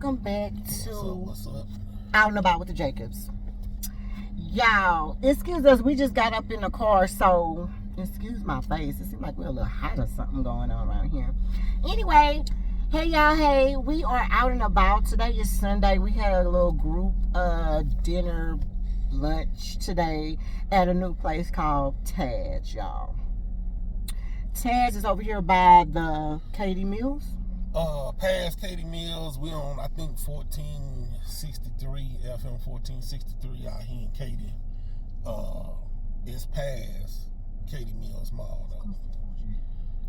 welcome back to What's up? Out and About with the Jacobs. Y'all, excuse us, we just got up in the car, so excuse my face. It seems like we're a little hot or something going on around here. Anyway, hey y'all, hey, we are out and about. Today is Sunday. We had a little group dinner lunch today at a new place called Tad's, y'all. Tad's is over here by the Katy Mills. Past Katy Mills, we on I think 1463 FM 1463 out here in Katy. It's past Katy Mills Mall though.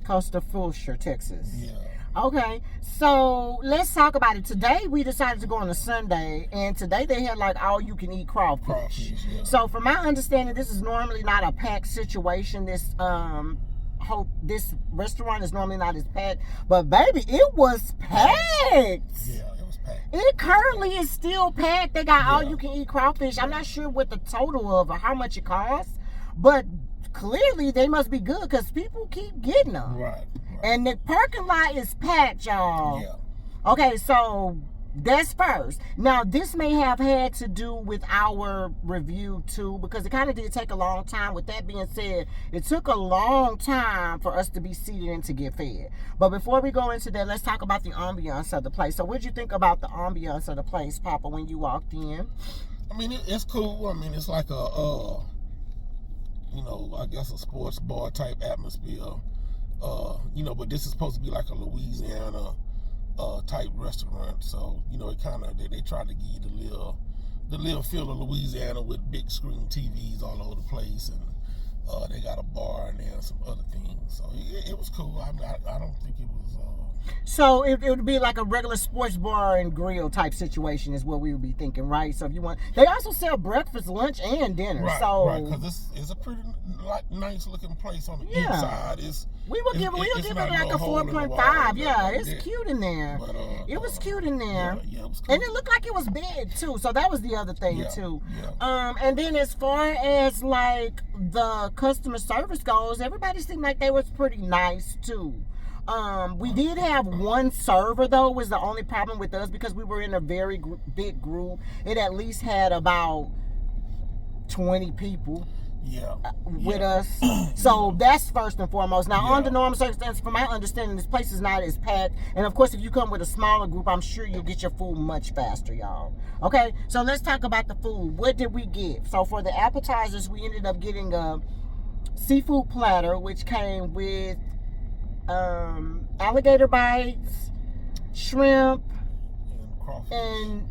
Costa Fulcher, Texas. Yeah. Okay, so let's talk about it. Today we decided to go on a Sunday, and today they had like all you can eat crawfish. Yeah. So from my understanding, this is normally not a packed situation. This restaurant is normally not as packed, but baby, it was packed. Yeah, it was packed. It currently is still packed. They got all you can eat crawfish. I'm not sure what the total of or how much it costs, but clearly they must be good because people keep getting them. Right. And the parking lot is packed, y'all. Yeah. Okay, so that's first. Now, this may have had to do with our review too, because it kind of did take a long time. With that being said, it took a long time for us to be seated and to get fed. But before we go into that, let's talk about the ambiance of the place. So what did you think about the ambiance of the place, Papa, when you walked in? I mean, it's cool. I mean, it's like a, I guess a sports bar type atmosphere. But this is supposed to be like a Louisiana type restaurant, so it kind of they try to give you the little feel of Louisiana with big screen TVs all over the place, and they got a bar in there and some other things. So it was cool. I don't think it was. So it would be like a regular sports bar and grill type situation is what we would be thinking, right? So if you want, they also sell breakfast, lunch, and dinner. Right, because it's a pretty nice looking place on the inside. We'll give it like a 4.5. Yeah, it's cute in there. But, it was cute in there. Yeah, it was cool. And it looked like it was big too. So that was the other thing too. Yeah. And then as far as like the customer service goes, everybody seemed like they was pretty nice too. We did have one server though, was the only problem with us because we were in a very big group. It at least had about 20 people. With us. So that's first and foremost. Now, under normal circumstances, from my understanding, this place is not as packed. And of course, if you come with a smaller group, I'm sure you'll get your food much faster, y'all. Okay, so let's talk about the food. What did we get? So for the appetizers, we ended up getting a seafood platter, which came with alligator bites, shrimp, and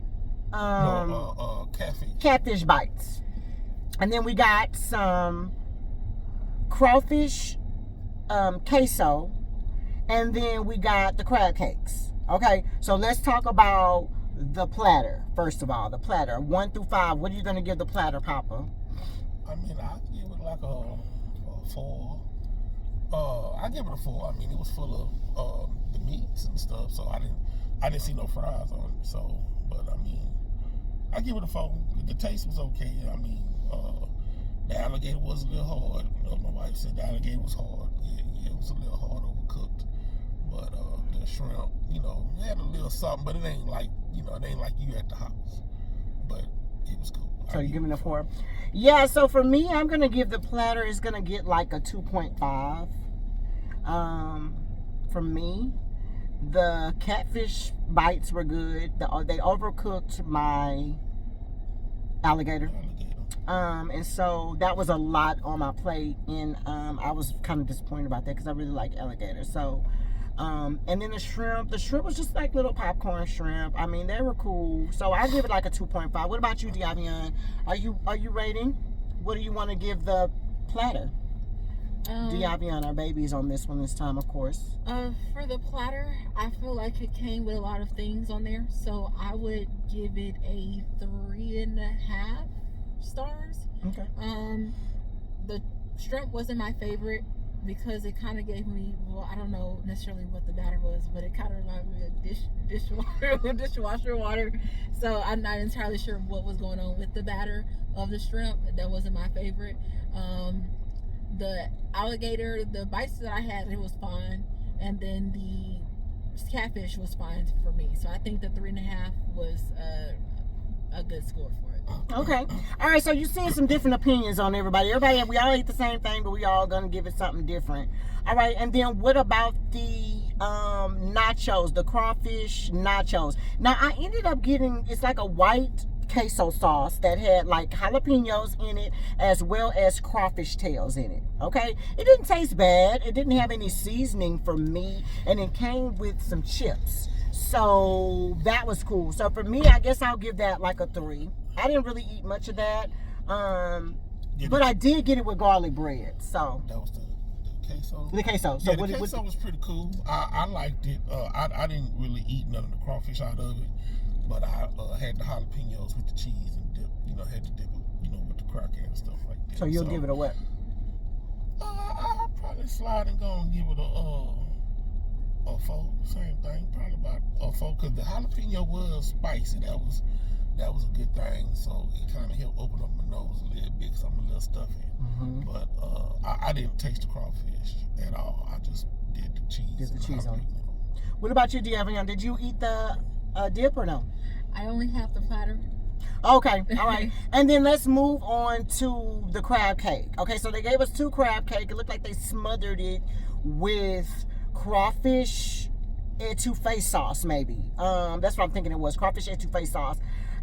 catfish bites. And then we got some crawfish queso, and then we got the crab cakes. Okay, so let's talk about the platter. First of all, the platter, 1 through 5. What are you gonna give the platter, Papa? I mean, I give it like a 4. I give it a 4. I mean, it was full of the meats and stuff, so I didn't see no fries on it. So, but I mean, I give it a 4. The taste was okay. I mean, the alligator was a little hard. My wife said the alligator was hard. Yeah, it was a little hard overcooked. But the shrimp, it had a little something, but it ain't like you at the house. But it was cool. So you're giving it a 4? Yeah, so for me, I'm going to give the platter, is going to get like a 2.5. For me, the catfish bites were good. They overcooked my alligator. And so that was a lot on my plate, and I was kind of disappointed about that because I really like alligator. So and then the shrimp was just like little popcorn shrimp. I mean, they were cool. So I give it like a 2.5. What about you, Diavion? Are you rating? What do you want to give the platter? Diavion, our baby's on this one this time, of course. For the platter, I feel like it came with a lot of things on there, so I would give it a 3.5 stars. Okay. The shrimp wasn't my favorite because it kind of gave me, I don't know necessarily what the batter was, but it kind of reminded me of dishwasher water. So I'm not entirely sure what was going on with the batter of the shrimp. That wasn't my favorite. The alligator, the bites that I had, it was fine. And then the catfish was fine for me. So I think the 3.5 was a good score for it. Okay. All right. So you're seeing some different opinions on everybody. We all eat the same thing, but we all gonna give it something different. All right. And then what about the nachos, the crawfish nachos? Now I ended up getting, it's like a white queso sauce that had like jalapenos in it as well as crawfish tails in it. Okay, it didn't taste bad. It didn't have any seasoning for me, and it came with some chips, so that was cool. So for me, I guess I'll give that like a 3. I didn't really eat much of that, but I did get it with garlic bread. So that was the queso. The queso. So the queso was pretty cool. I liked it. I didn't really eat none of the crawfish out of it. But I had the jalapenos with the cheese and dip, had to dip it, with the cracker and stuff like that. So you'll give it a what? I'll probably slide and go and give it a 4. Same thing, probably about a 4, because the jalapeno was spicy. That was a good thing. So it kind of helped open up my nose a little bit because I'm a little stuffy. Mm-hmm. But I didn't taste the crawfish at all. I just did the cheese. Did the cheese on it. What about you, De'Avion? Did you eat the dip or no? I only have the platter. Okay, all right. And then let's move on to the crab cake. Okay, so they gave us 2 crab cake. It looked like they smothered it with crawfish etouffee sauce, maybe. That's what I'm thinking it was, crawfish etouffee sauce.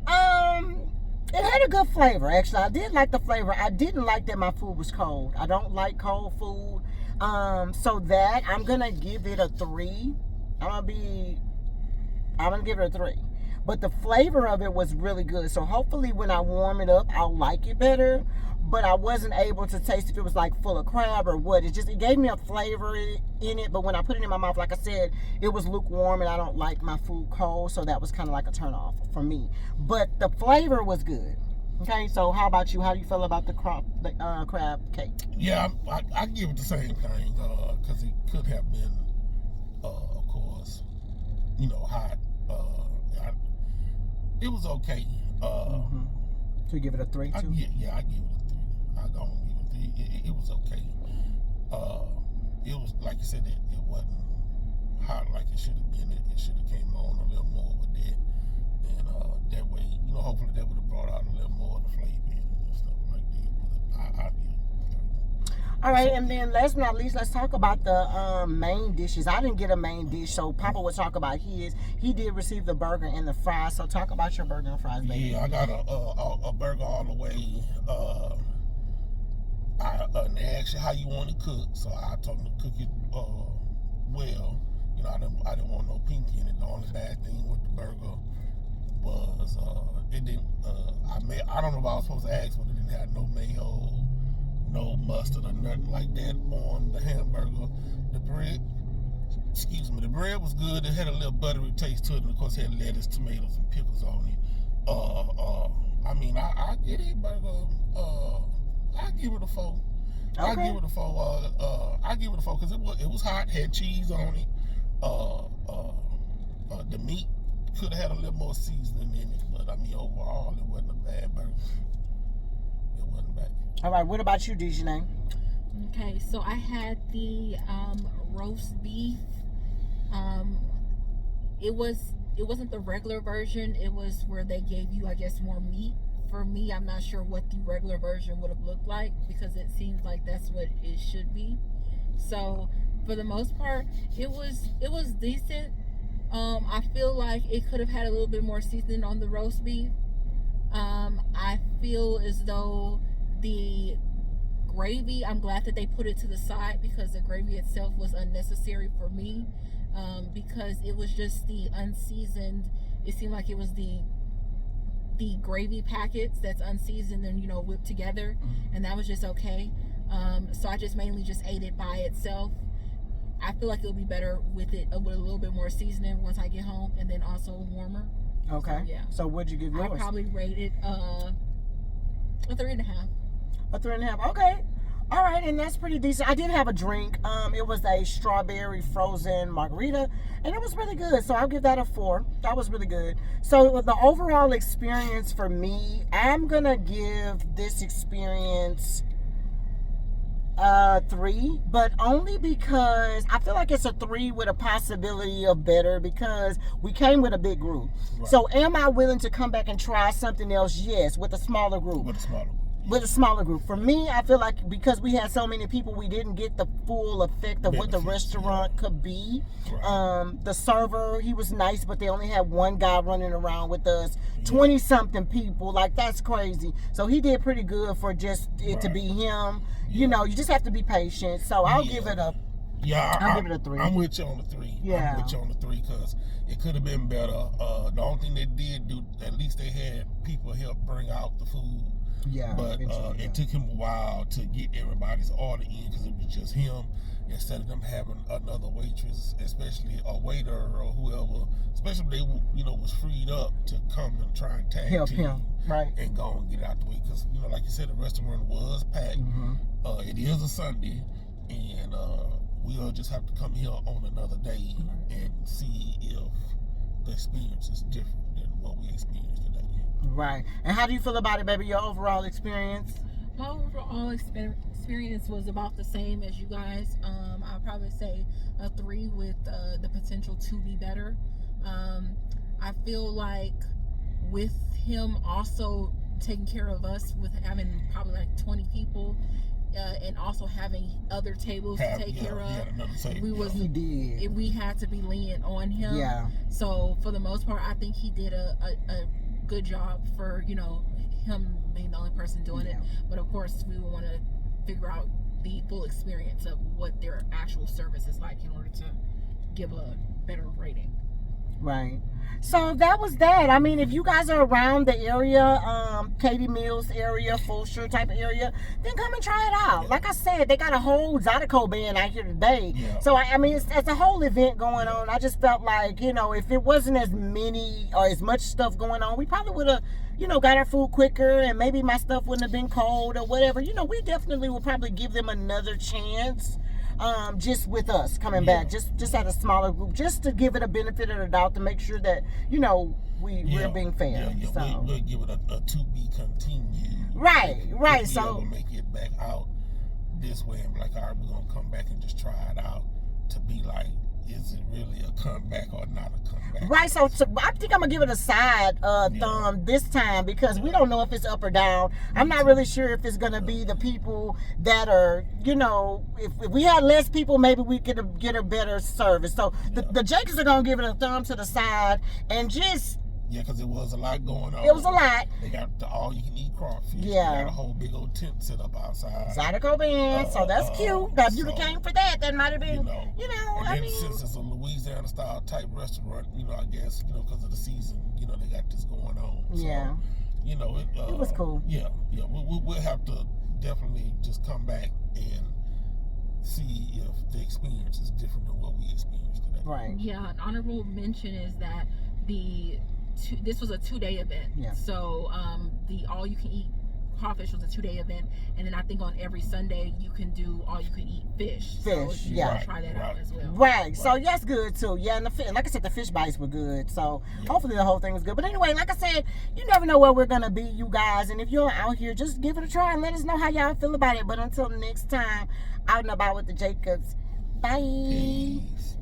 It had a good flavor, actually. I did like the flavor. I didn't like that my food was cold. I don't like cold food. So that, I'm gonna give it a 3. I'm gonna give it a 3. But the flavor of it was really good. So hopefully when I warm it up, I'll like it better. But I wasn't able to taste if it was like full of crab or what. It gave me a flavor in it. But when I put it in my mouth, like I said, it was lukewarm and I don't like my food cold. So that was kind of like a turn off for me. But the flavor was good. Okay, so how about you? How do you feel about the crab cake? Yeah, I give it the same thing. Because it could have been, of course, hot. It was okay. So you give it a 3 too? Yeah, I give it a 3. I don't give it a 3. It was okay. It was, like you said, it wasn't hot like it should have been. It should have came on a little more with that. And that way, hopefully that would have brought out a little more of the flavor and stuff like that. But I give it a 3. All right, and then last but not least, let's talk about the main dishes. I didn't get a main dish, so Papa will talk about his. He did receive the burger and the fries, so talk about your burger and fries, baby. Yeah, I got a burger all the way. They asked you how you want it cooked, so I told them to cook it well. I didn't want no pink in it. The only bad thing with the burger was it didn't. I don't know if I was supposed to ask, but it didn't have no mayo, no mustard or nothing like that on the hamburger. The bread was good. It had a little buttery taste to it, and of course it had lettuce, tomatoes, and pickles on it. I get it, burger. I give it a 4. Okay. I give it a 4. I give it a 4 because it was hot, had cheese on it. The meat could have had a little more seasoning in it, but overall it wasn't a bad burger. It wasn't bad. All right, what about you, Dejanay? Okay, so I had the roast beef. It wasn't the regular version. It was where they gave you, I guess, more meat. For me, I'm not sure what the regular version would have looked like because it seems like that's what it should be. So for the most part, it was decent. I feel like it could have had a little bit more seasoning on the roast beef. I feel as though the gravy, I'm glad that they put it to the side because the gravy itself was unnecessary for me, because it was just the unseasoned. It seemed like it was the gravy packets that's unseasoned and whipped together, and that was just okay. So I just mainly just ate it by itself. I feel like it'll be better with it with a little bit more seasoning once I get home, and then also warmer. Okay. So, yeah. So what'd you give yours? I probably rated a 3.5. A 3.5. Okay. All right, and that's pretty decent. I did have a drink. It was a strawberry frozen margarita, and it was really good. So I'll give that a 4. That was really good. So the overall experience for me, I'm gonna give this experience 3, but only because I feel like it's a 3 with a possibility of better because we came with a big group. Right. So am I willing to come back and try something else? Yes, with a smaller group. With a smaller group. For me, I feel like because we had so many people, we didn't get the full effect of what the restaurant could be. Right. The server, he was nice, but they only had one guy running around with us. 20-something people, like that's crazy. So he did pretty good for just it to be him. You know, you just have to be patient. So I'll give it a. I'll give it a 3. I'm with you on the 3. Yeah. I'm with you on the 3 because it could have been better. The only thing they did do, at least they had people help bring out the food. Yeah, but it took him a while to get everybody's order in because it was just him instead of them having another waitress, especially a waiter or whoever, especially if they was freed up to come and try and tag help team him, right, and go and get out the way because like you said, the restaurant was packed. It is a Sunday, and we'll just have to come here on another day and see if the experience is different than what we experienced today. Right. And how do you feel about it, baby? Your overall experience? My overall experience was about the same as you guys. I'll probably say a 3 with the potential to be better. I feel like with him also taking care of us with having probably like 20 people and also having other tables to take care of, we had to be lenient on him. Yeah. So for the most part, I think he did a good job for him being the only person doing it. But of course, we will want to figure out the full experience of what their actual service is like in order to give a better rating. Right. So that was that. I mean, if you guys are around the area, Katy Mills area, Fulshire type of area, then come and try it out. Yeah. Like I said, they got a whole Zydeco band out here today. Yeah. So, I mean, it's a whole event going on. I just felt like, if it wasn't as many or as much stuff going on, we probably would have, got our food quicker and maybe my stuff wouldn't have been cold or whatever. We definitely will probably give them another chance. Just with us coming back, just at a smaller group, just to give it a benefit of the doubt to make sure that we're being fair. So we'll give it a to be continued. Right. If we ever make it back out this way and be like, all right, we're gonna come back and just try it out to be like, is it really a comeback or not a comeback? Right. So I think I'm gonna give it a side thumb this time because we don't know if it's up or down. I'm not really sure if it's gonna be the people that are, if we had less people, maybe we could get a better service. So the Jacobs are gonna give it a thumb to the side and just. Yeah, because it was a lot going on. It was a lot. They got the all-you-can-eat crawfish. Yeah. They got a whole big old tent set up outside. Zydeco band, so that's cute. Now, if you came for that, that might have been, And then since it's a Louisiana-style type restaurant, I guess, because of the season, they got this going on. So, it was cool. Yeah. We'll have to definitely just come back and see if the experience is different than what we experienced today. Right. Yeah, an honorable mention is that this was a 2-day event. Yeah. So the all-you-can-eat crawfish was a 2-day event, and then I think on every Sunday you can do all-you-can-eat fish. So try that out as well. Right. So that's good too. Yeah, and like I said, the fish bites were good. So hopefully the whole thing was good. But anyway, like I said, you never know where we're gonna be, you guys. And if you're out here, just give it a try and let us know how y'all feel about it. But until next time, out and about with the Jacobs. Bye. Peace.